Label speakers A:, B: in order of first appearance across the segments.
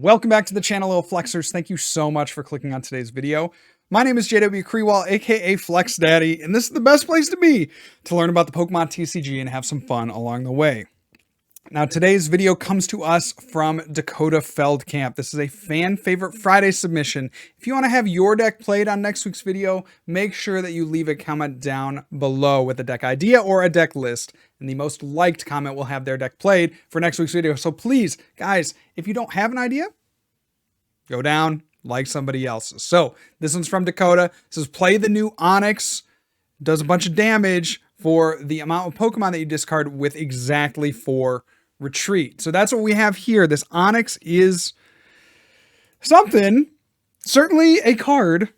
A: Welcome back to the channel, little flexers. Thank you so much for clicking on today's video. My name is JW Creewall, aka Flex Daddy, and this is the best place to be to learn about the Pokemon TCG and have some fun along the way. Now, today's video comes to us from Dakota Feldkamp. This is a fan favorite Friday submission. If you want to have your deck played on next week's video, make sure that you leave a comment down below with a deck idea or a deck list, and the most liked comment will have their deck played for next week's video. So please, guys, if you don't have an idea, go down, like somebody else's. So this one's from Dakota. It says, play the new Onix. Does a bunch of damage for the amount of Pokemon that you discard with exactly 4 retreat. So that's what we have here. This Onix is something, certainly a card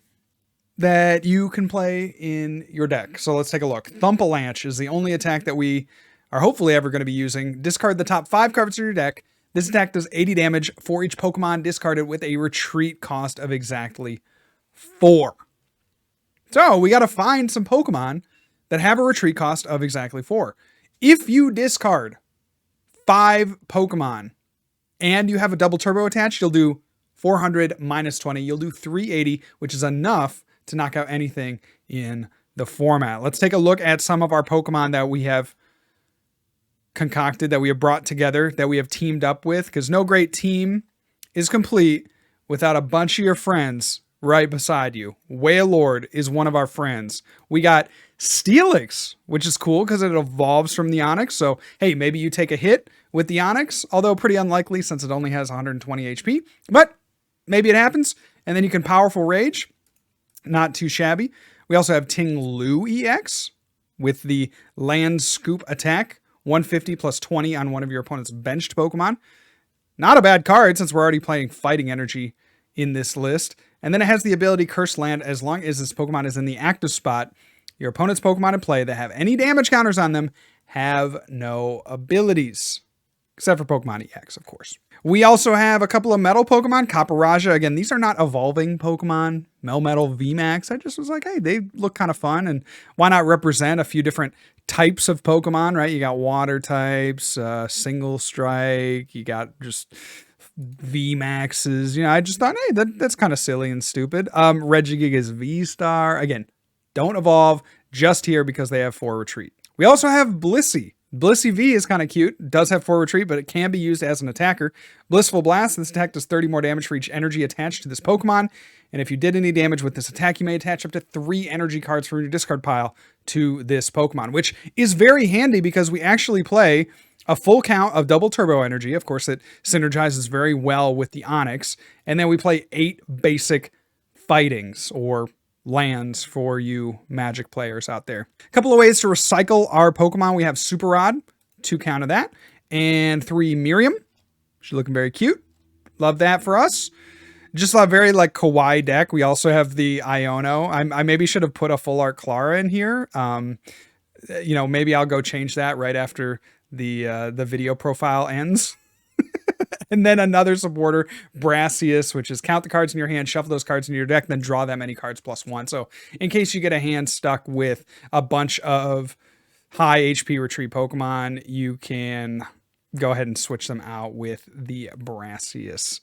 A: that you can play in your deck. So let's take a look. Thumpalanche is the only attack that we are hopefully ever going to be using. Discard the top 5 cards of your deck. This attack does 80 damage for each Pokemon discarded with a retreat cost of exactly 4. So we got to find some Pokemon that have a retreat cost of exactly 4. If you discard 5 Pokemon and you have a double turbo attached, you'll do 400 minus 20. You'll do 380, which is enough to knock out anything in the format. Let's take a look at some of our Pokemon that we have concocted, that we have brought together, that we have teamed up with, because no great team is complete without a bunch of your friends right beside you. Wailord is one of our friends. We got Steelix, which is cool because it evolves from the Onix. So, hey, maybe you take a hit with the Onix, although pretty unlikely since it only has 120 HP, but maybe it happens. And then you can Powerful Rage. Not too shabby. We also have Ting-Lu EX with the Land Scoop attack. 150 plus 20 on one of your opponent's benched Pokemon. Not a bad card since we're already playing Fighting Energy in this list. And then it has the ability Curse Land as long as this Pokemon is in the active spot. Your opponent's Pokemon in play that have any damage counters on them have no abilities. Except for Pokemon EX, of course. We also have a couple of metal Pokemon. Copperajah. Again, these are not evolving Pokemon. Melmetal VMAX. I just was like, hey, they look kind of fun. And why not represent a few different types of Pokemon, right? You got water types, single strike. You got just VMAXs. You know, I just thought, hey, that's kind of silly and stupid. Regigigas VSTAR. Again, don't evolve, just here because they have 4 retreat. We also have Blissey. Blissey V is kind of cute. Does have 4 retreat, but it can be used as an attacker. Blissful Blast. This attack does 30 more damage for each energy attached to this Pokemon. And if you did any damage with this attack, you may attach up to 3 energy cards from your discard pile to this Pokemon, which is very handy because we actually play a full count of double turbo energy. Of course, it synergizes very well with the Onix. And then we play 8 basic fightings or lands for you Magic players out there. A couple of ways to recycle our Pokemon. We have Super Rod, 2 count of that, and 3 Miriam. She's looking very cute. Love that for us. Just a very like kawaii deck. We also have the Iono. I maybe should have put a full art Klara in here. You know, maybe I'll go change that right after the video profile ends. And then another supporter, Brassius, which is count the cards in your hand, shuffle those cards into your deck, then draw that many cards +1. So in case you get a hand stuck with a bunch of high HP retreat Pokemon, you can go ahead and switch them out with the Brassius.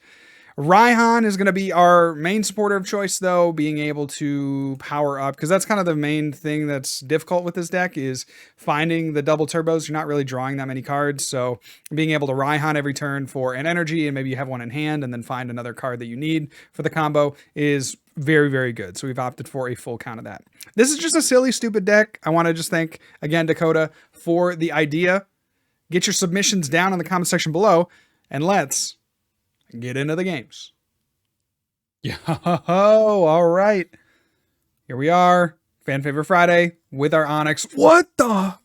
A: Raihan is going to be our main supporter of choice, though, being able to power up, because that's kind of the main thing that's difficult with this deck is finding the double turbos. You're not really drawing that many cards, so being able to Raihan every turn for an energy, and maybe you have one in hand, and then find another card that you need for the combo is very, very good. So we've opted for a full count of that. This is just a silly, stupid deck. I want to just thank, again, Dakota for the idea. Get your submissions down in the comment section below, and let's get into the games. Yo, all right. Here we are. Fan Favorite Friday with our Onix. What the?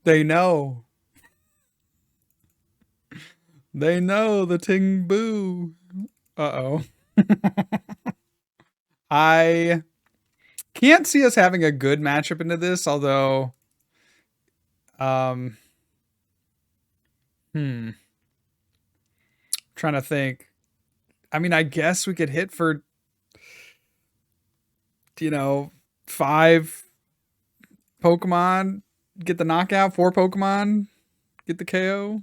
A: They know. They know the Ting-Lu. Uh-oh. I can't see us having a good matchup into this, although... Trying to think. I mean, I guess we could hit for, you know, 5 Pokemon, get the knockout, 4 Pokemon, get the KO.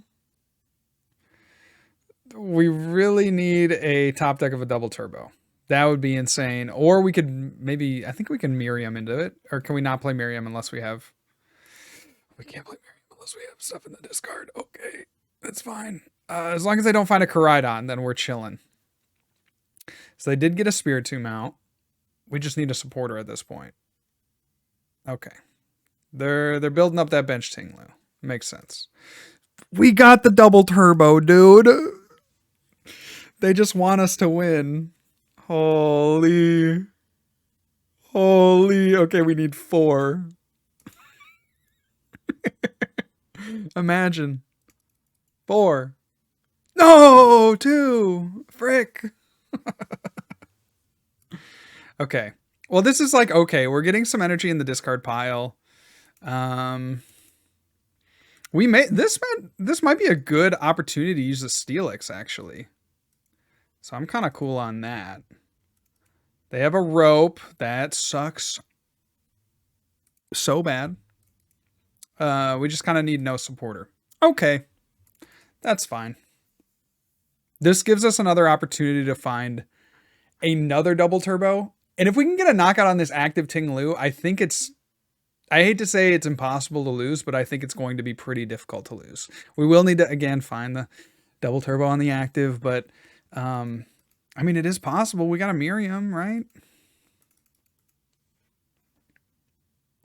A: We really need a top deck of a double turbo. That would be insane. Or we could maybe, I think we can Miriam into it. Or can we not play Miriam unless we have... We can't play Miriam unless we have stuff in the discard. Okay, that's fine. As long as they don't find a Koraidon, then we're chilling. So they did get a Spiritomb out. We just need a supporter at this point. Okay. They're building up that bench Ting-Lu. Makes sense. We got the double turbo, dude. They just want us to win. Holy. Okay, we need 4. Imagine. 4. No, 2. Frick. Okay. Well, this is like, okay, we're getting some energy in the discard pile. We may this might be a good opportunity to use the Steelix, actually. So I'm kind of cool on that. They have a rope. That sucks so bad. We just kind of need no supporter. Okay. That's fine. This gives us another opportunity to find another double turbo. And if we can get a knockout on this active Ting-Lu, I think it's... I hate to say it's impossible to lose, but I think it's going to be pretty difficult to lose. We will need to, again, find the double turbo on the active, but... I mean, it is possible. We got a Miriam, right?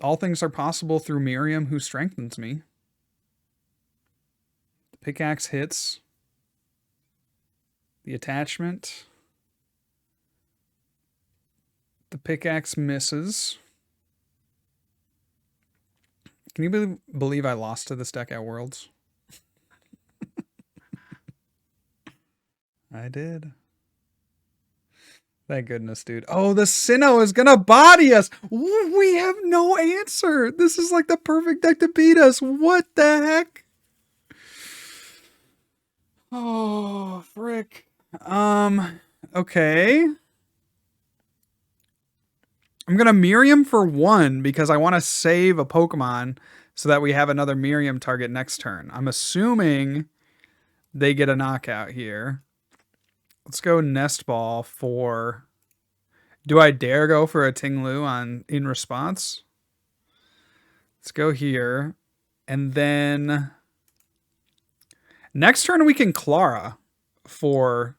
A: All things are possible through Miriam, who strengthens me. The pickaxe hits. The attachment. The pickaxe misses. Can you believe I lost to this deck at Worlds? I did. Thank goodness, dude. Oh, the Sinnoh is gonna body us. We have no answer. This is like the perfect deck to beat us. What the heck? Oh, frick. Okay. I'm gonna Miriam for 1 because I want to save a Pokemon so that we have another Miriam target next turn. I'm assuming they get a knockout here. Let's go Nest Ball for... Do I dare go for a Ting-Lu in response? Let's go here. And then... Next turn we can Klara for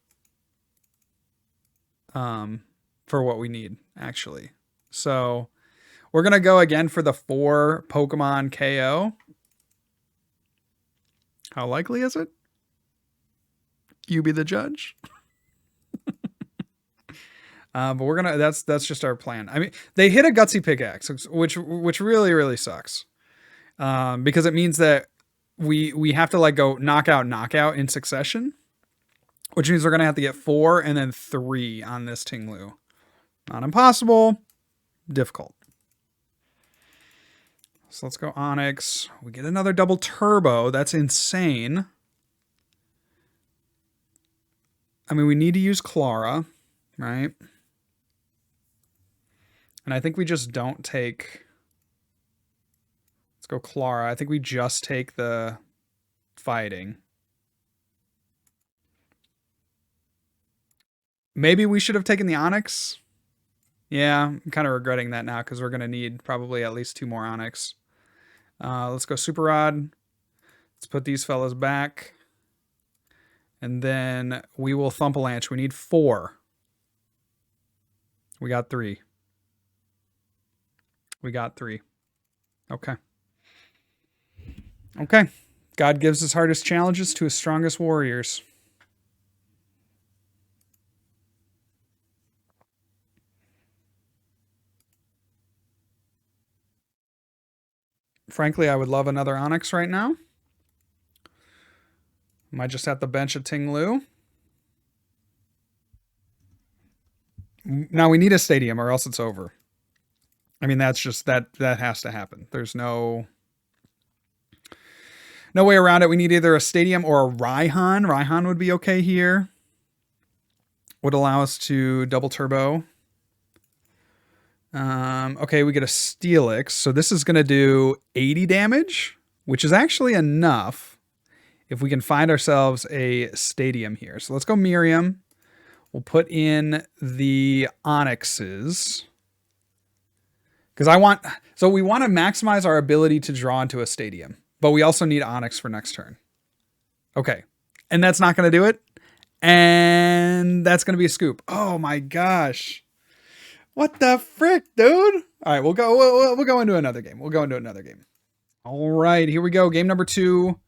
A: what we need, actually. So we're going to go again for the 4 Pokemon KO. How likely is it? You be the judge. But we're gonna. That's just our plan. I mean, they hit a gutsy pickaxe, which really really sucks, because it means that we have to like go knockout in succession, which means we're gonna have to get 4 and then 3 on this Ting-Lu. Not impossible, difficult. So let's go Onix. We get another double turbo. That's insane. I mean, we need to use Klara, right? And I think we just don't take... Let's go Klara. I think we just take the fighting. Maybe we should have taken the Onix. Yeah, I'm kind of regretting that now because we're going to need probably at least 2 more Onix. Let's go Super Rod. Let's put these fellas back. And then we will Thumpalanche. We need 4. We got 3. We got 3. Okay. Okay. God gives his hardest challenges to his strongest warriors. Frankly, I would love another Onix right now. Might just have to bench a Ting-Lu. Now we need a stadium or else it's over. I mean, that's just, that has to happen. There's no way around it. We need either a stadium or a Raihan. Raihan would be okay here. Would allow us to double turbo. Okay, we get a Steelix. So this is going to do 80 damage, which is actually enough. if we can find ourselves a stadium here. So let's go Miriam. We'll put in the Onixes. Because we want to maximize our ability to draw into a stadium. But we also need Onix for next turn. Okay. And that's not going to do it. And that's going to be a scoop. Oh my gosh. What the frick, dude? All right, we'll go into another game. All right, here we go. Game number 2.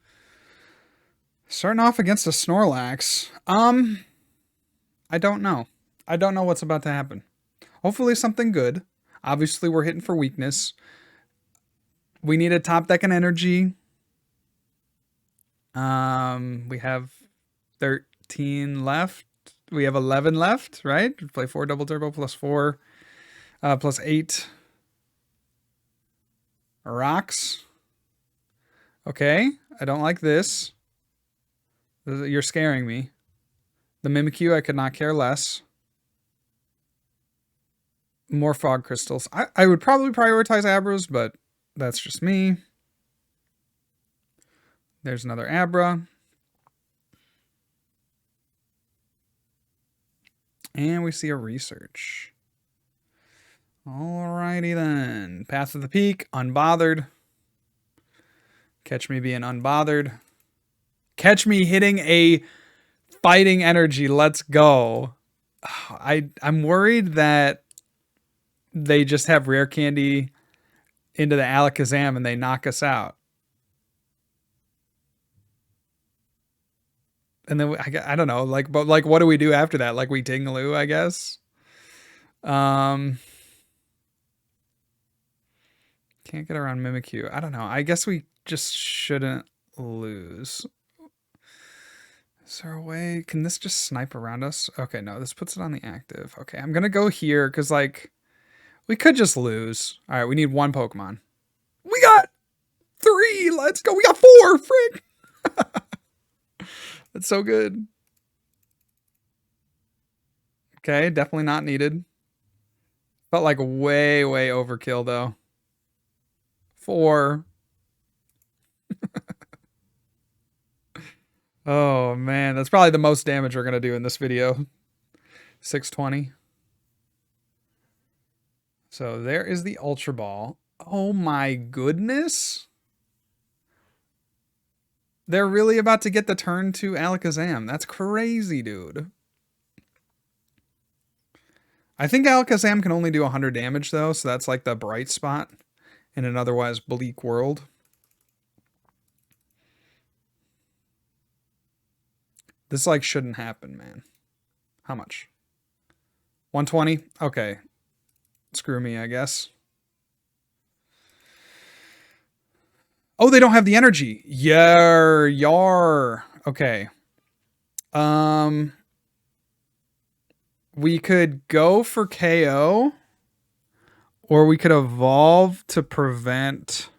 A: Starting off against a Snorlax. I don't know. I don't know what's about to happen. Hopefully something good. Obviously, we're hitting for weakness. We need a top deck and energy. We have 13 left. We have 11 left, right? Play 4 double turbo plus 4, plus 8 rocks. Okay, I don't like this. You're scaring me. The Mimikyu, I could not care less. More fog crystals. I would probably prioritize Abras, but that's just me. There's another Abra. And we see a research. Alrighty then. Path of the Peak, unbothered. Catch me being unbothered. Catch me hitting a fighting energy. Let's go. I'm worried that they just have rare candy into the Alakazam and they knock us out. And then I don't know, but what do we do after that? Like we Ting-Lu, I guess. Can't get around Mimikyu. I don't know. I guess we just shouldn't lose. Is there a way? Can this just snipe around us? Okay, no, this puts it on the active. Okay, I'm gonna go here because we could just lose. All right, we need 1 Pokemon. We got 3. Let's go. We got 4. Frick. That's so good. Okay, definitely not needed. Felt like way overkill though. 4. Oh man, that's probably the most damage we're gonna do in this video. 620. So there is the Ultra Ball. Oh my goodness. They're really about to get the turn to Alakazam. That's crazy, dude. I think Alakazam can only do 100 damage though, so that's like the bright spot in an otherwise bleak world. This shouldn't happen, man. How much? 120? Okay. Screw me, I guess. Oh, they don't have the energy. Yar. Okay. We could go for KO, or we could evolve to prevent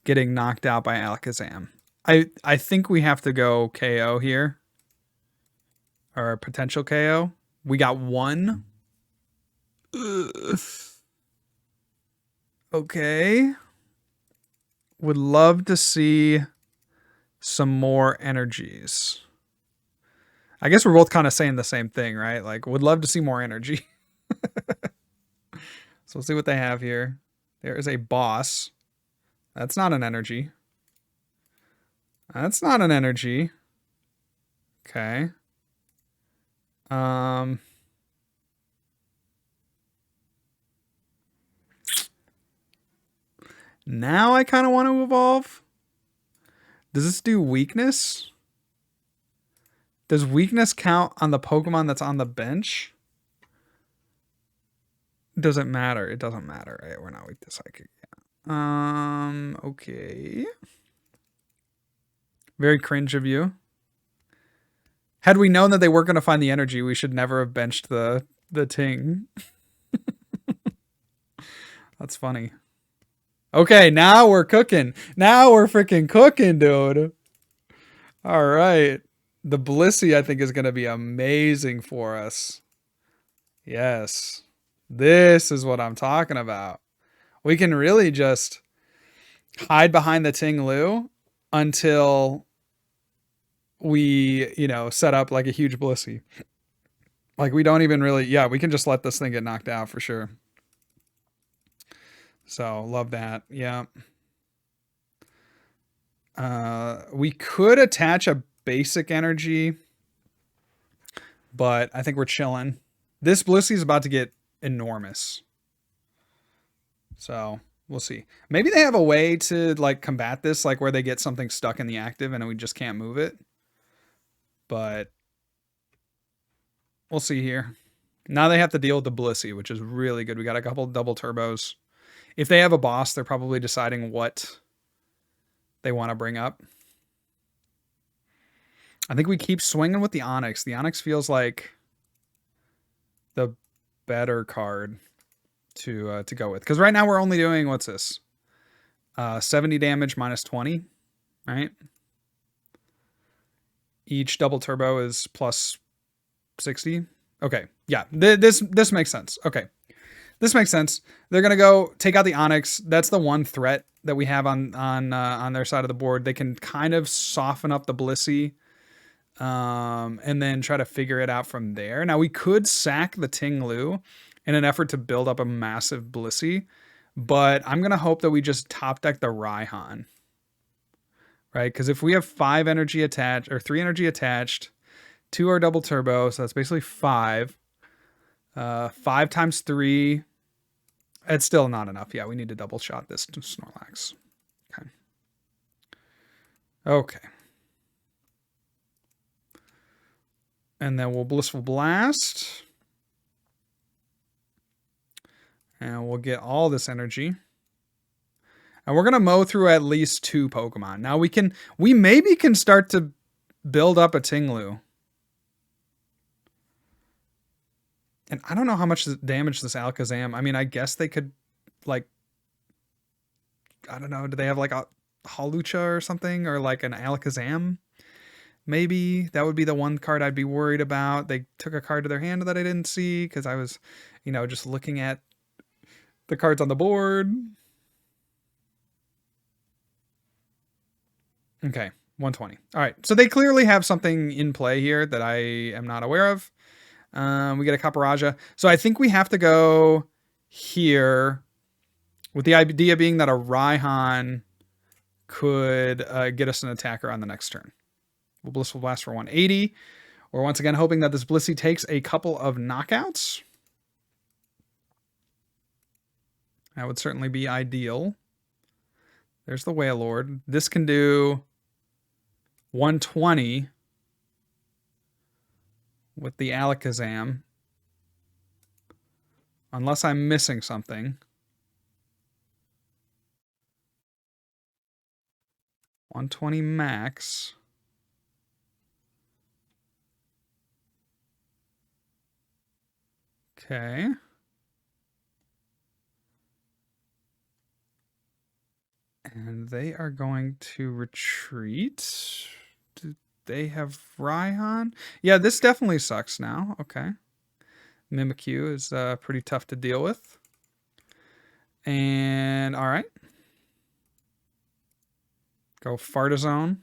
A: getting knocked out by Alakazam. I think we have to go KO here. Or potential KO. We got 1. Ugh. Okay. Would love to see some more energies. I guess we're both kind of saying the same thing, right? Would love to see more energy. So we'll see what they have here. There is a boss. That's not an energy. That's not an energy. Okay. Now I kind of want to evolve. Does this do weakness? Does weakness count on the Pokemon that's on the bench? Does it matter? It doesn't matter, right? We're not weak to Psychic yet. Okay. Very cringe of you. Had we known that they weren't going to find the energy, we should never have benched the Ting. That's funny. Okay, now we're cooking. Now we're freaking cooking, dude. All right. The Blissey, I think, is going to be amazing for us. Yes. This is what I'm talking about. We can really just hide behind the Ting-Lu until we, you know, set up like a huge Blissey. Like we don't even really, yeah, we can just let this thing get knocked out for sure. So love that. Yeah. We could attach a basic energy, but I think we're chilling. This Blissey is about to get enormous. So we'll see. Maybe they have a way to like combat this, like where they get something stuck in the active and we just can't move it. But we'll see here. Now they have to deal with the Blissey, which is really good. We got a couple double turbos. If they have a boss, they're probably deciding what they want to bring up. I think we keep swinging with the Onix. The Onix feels like the better card to go with. Because right now we're only doing, what's this? 70 damage minus 20, right? Each double turbo is plus 60. Okay, yeah, this makes sense. Okay, this makes sense. They're gonna go take out the Onix. That's the one threat that we have on their side of the board. They can kind of soften up the Blissey, and then try to figure it out from there. Now we could sack the Ting-Lu in an effort to build up a massive Blissey, but I'm gonna hope that we just top deck the Raihan, right? Because if we have 5 energy attached or 3 energy attached, 2 are double turbo, so that's basically 5. 5 times 3. It's still not enough. Yeah, we need to double shot this to Snorlax. Okay. Okay. And then we'll Blissful Blast. And we'll get all this energy. And we're going to mow through at least 2 Pokemon. Now we maybe can start to build up a Ting-Lu. And I don't know how much damage this Alakazam. I mean, I guess they could, like, I don't know. Do they have like a Hawlucha or something? Or like an Alakazam? Maybe that would be the one card I'd be worried about. They took a card to their hand that I didn't see because I was, you know, just looking at the cards on the board. Okay, 120. All right, so they clearly have something in play here that I am not aware of. We get a Copperajah. So I think we have to go here with the idea being that a Raihan could get us an attacker on the next turn. We'll Blissful Blast for 180. We're once again hoping that this Blissey takes a couple of knockouts. That would certainly be ideal. There's the Wailord. This can do 120 with the Alakazam. Unless I'm missing something. 120 max. Okay. And they are going to retreat. Do they have Raihan? Yeah, this definitely sucks now. Okay. Mimikyu is pretty tough to deal with. And all right. Go Artazon.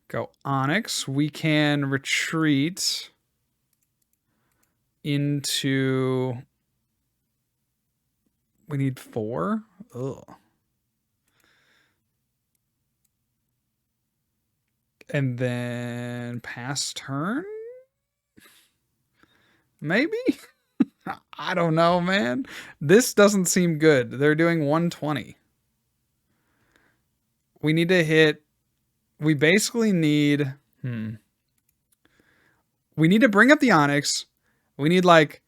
A: Go Onix. We can retreat into... We need 4? Ugh. And then pass turn? Maybe? I don't know, man. This doesn't seem good. They're doing 120. We need to hit... We basically need... We need to bring up the Onix. We need like...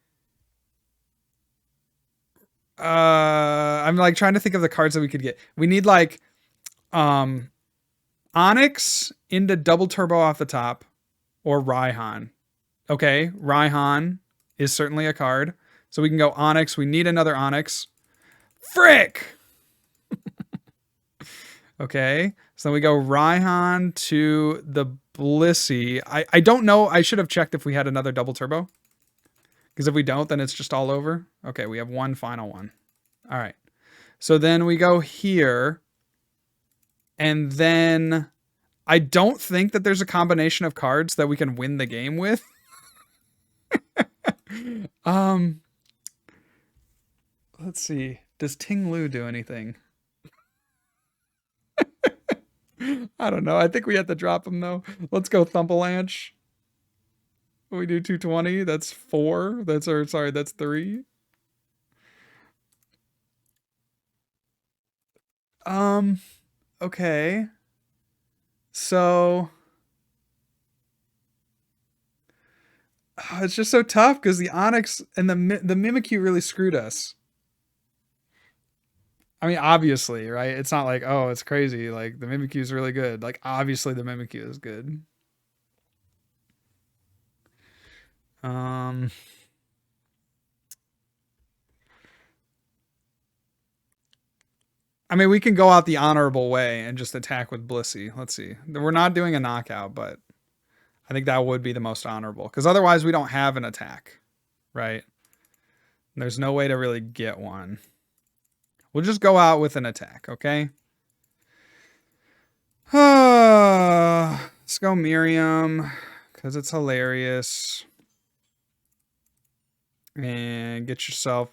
A: I'm like trying to think of the cards that we could get. We need like Onix into double turbo off the top or Raihan. Okay, Raihan is certainly a card. So we can go Onix. We need another Onix. Frick! Okay, so we go Raihan to the Blissey. I don't know. I should have checked if we had another double turbo. Because if we don't, then it's just all over. Okay, we have one final one. All right. So then we go here. And then I don't think that there's a combination of cards that we can win the game with. Let's see. Does Ting-Lu do anything? I don't know. I think we have to drop him though. Let's go Thumpalanche. We do 220. That's 4. That's sorry, that's 3. Okay. So it's just so tough because the Onix and the Mimikyu really screwed us. I mean, obviously, right? It's not like, oh, it's crazy. Like, the Mimikyu is really good. Like, obviously, the Mimikyu is good. I mean, we can go out the honorable way and just attack with Blissey. Let's see. We're not doing a knockout, but I think that would be the most honorable. Because otherwise, we don't have an attack, right? There's no way to really get one. We'll just go out with an attack, okay? Let's go Miriam, because it's hilarious. And get yourself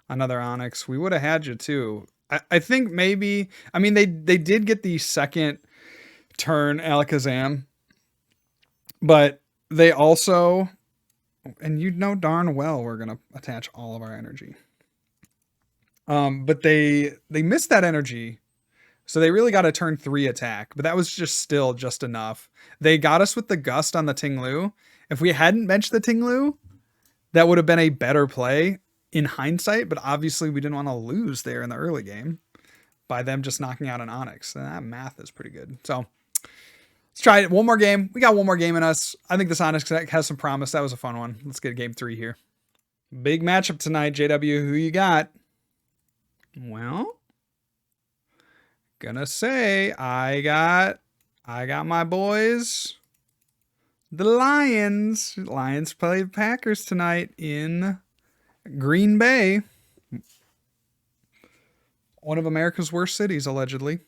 A: another Onix. We would have had you too. I think maybe, I mean, they did get the second turn Alakazam, but they also, and you know darn well we're gonna attach all of our energy. But they missed that energy, so they really got a turn 3 attack, but that was just still just enough. They got us with the Gust on the Ting-Lu. If we hadn't benched the Ting-Lu, that would have been a better play in hindsight, but obviously we didn't want to lose there in the early game by them just knocking out an Onix. And that math is pretty good. So let's try it. One more game. We got one more game in us. I think this Onix has some promise. That was a fun one. Let's get game 3 here. Big matchup tonight, JW. Who you got? Well, gonna say I got my boys, the Lions. Lions play the Packers tonight in Green Bay, one of America's worst cities, allegedly.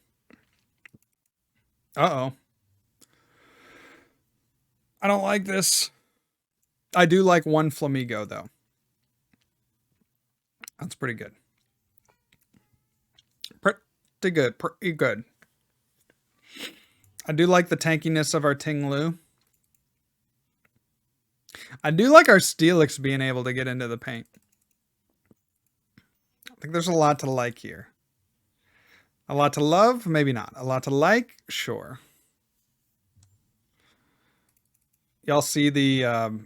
A: Uh-oh. I don't like this. I do like one Flamigo, though. That's pretty good. Pretty good. Pretty good. I do like the tankiness of our Ting-Lu. I do like our Steelix being able to get into the paint. I think there's a lot to like here. A lot to love? Maybe not. A lot to like? Sure. Y'all see the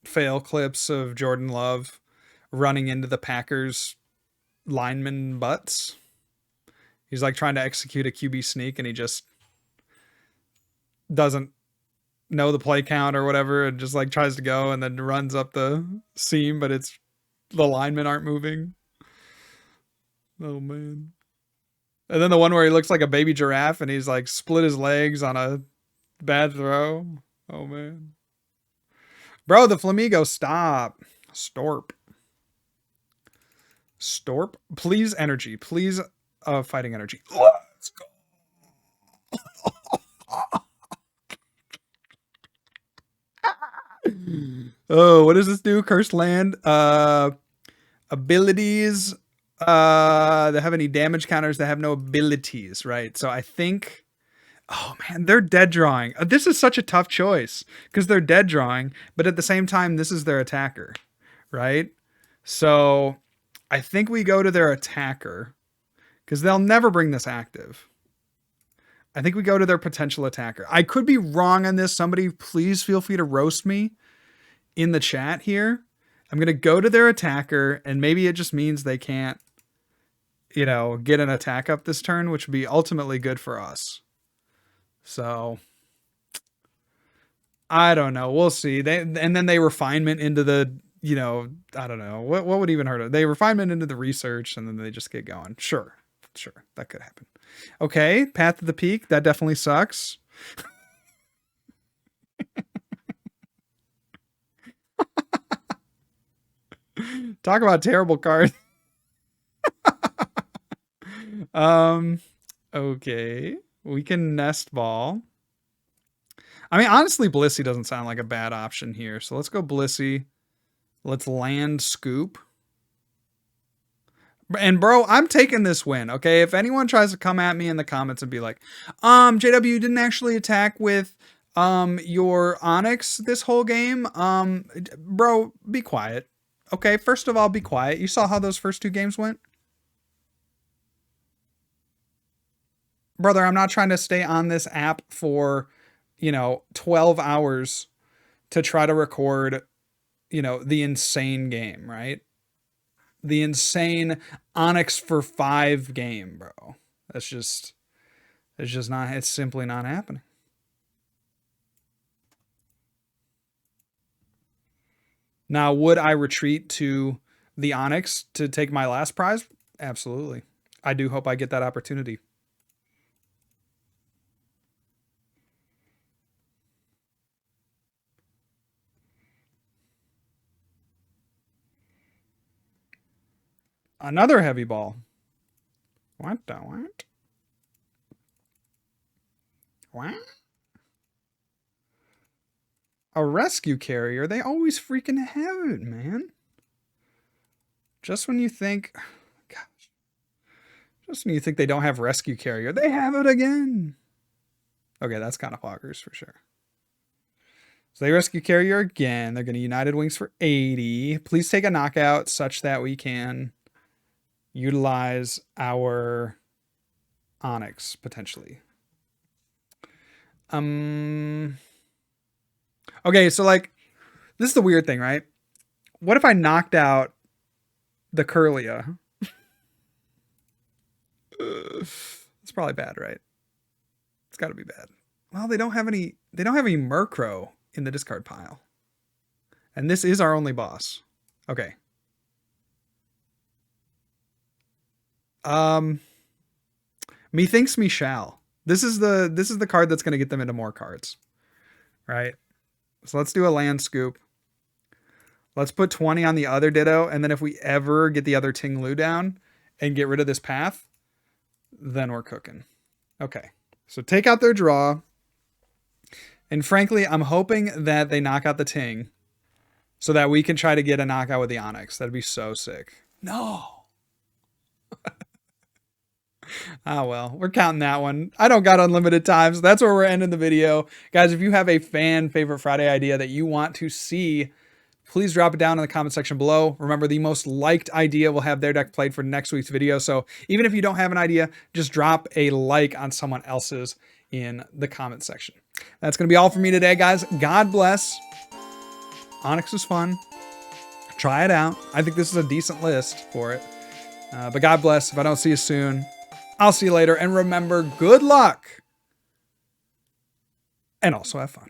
A: fail clips of Jordan Love running into the Packers lineman butts? He's like trying to execute a QB sneak and he just doesn't know the play count or whatever and just like tries to go and then runs up the seam, but it's the linemen aren't moving. Oh man. And then the one where he looks like a baby giraffe and he's like split his legs on a bad throw. Oh man. Bro, the Flamigo, stop. Storp. Storp. Please energy. Please fighting energy. Let's go. Oh, what does this do? Cursed land. Abilities. They have any damage counters that have no abilities, right? So I think, oh man, they're dead drawing. This is such a tough choice because they're dead drawing, but at the same time, this is their attacker, right? So I think we go to their attacker because they'll never bring this active. I think we go to their potential attacker. I could be wrong on this. Somebody please feel free to roast me in the chat here. I'm going to go to their attacker, and maybe it just means they can't, you know, get an attack up this turn, which would be ultimately good for us. So I don't know. We'll see. And then they refinement into the, you know, I don't know. What would even hurt it? They refinement into the research, and then they just get going. Sure. That could happen. Okay. Path to the Peak. That definitely sucks. Talk about terrible cards. Okay. We can Nest Ball. I mean, honestly, Blissey doesn't sound like a bad option here. So let's go Blissey. Let's land Scoop. And bro, I'm taking this win, okay? If anyone tries to come at me in the comments and be like, JW, you didn't actually attack with your Onix this whole game, bro, be quiet. Okay, first of all, be quiet. You saw how those first 2 games went? Brother, I'm not trying to stay on this app for, 12 hours to try to record, the insane game, right? The insane Onix for 5 game, bro. It's just not, it's simply not happening. Now, would I retreat to the Onix to take my last prize? Absolutely. I do hope I get that opportunity. Another heavy ball. What the what? What? A rescue carrier? They always freaking have it, man. Just when you think... Gosh. Just when you think they don't have rescue carrier, they have it again. Okay, that's kind of hoggers for sure. So they rescue carrier again. They're going to United Wings for 80. Please take a knockout such that we can utilize our Onix potentially. Okay, so like, this is the weird thing, right? What if I knocked out the Curlia? It's probably bad, right? It's got to be bad. Well, they don't have any Murkrow in the discard pile. And this is our only boss. Okay. Methinks me shall. This is the card that's going to get them into more cards. Right? So let's do a land scoop. Let's put 20 on the other Ditto, and then if we ever get the other Ting-Lu down and get rid of this path, then we're cooking. Okay. So take out their draw. And frankly, I'm hoping that they knock out the Ting so that we can try to get a knockout with the Onix. That'd be so sick. No. Well, we're counting that one. I don't got unlimited time, so that's where we're ending the video. Guys, if you have a fan favorite Friday idea that you want to see, please drop it down in the comment section below. Remember, the most liked idea will have their deck played for next week's video. So even if you don't have an idea, just drop a like on someone else's in the comment section. That's going to be all for me today, guys. God bless. Onix was fun. Try it out. I think this is a decent list for it. But God bless. If I don't see you soon, I'll see you later. And remember, good luck. And also have fun.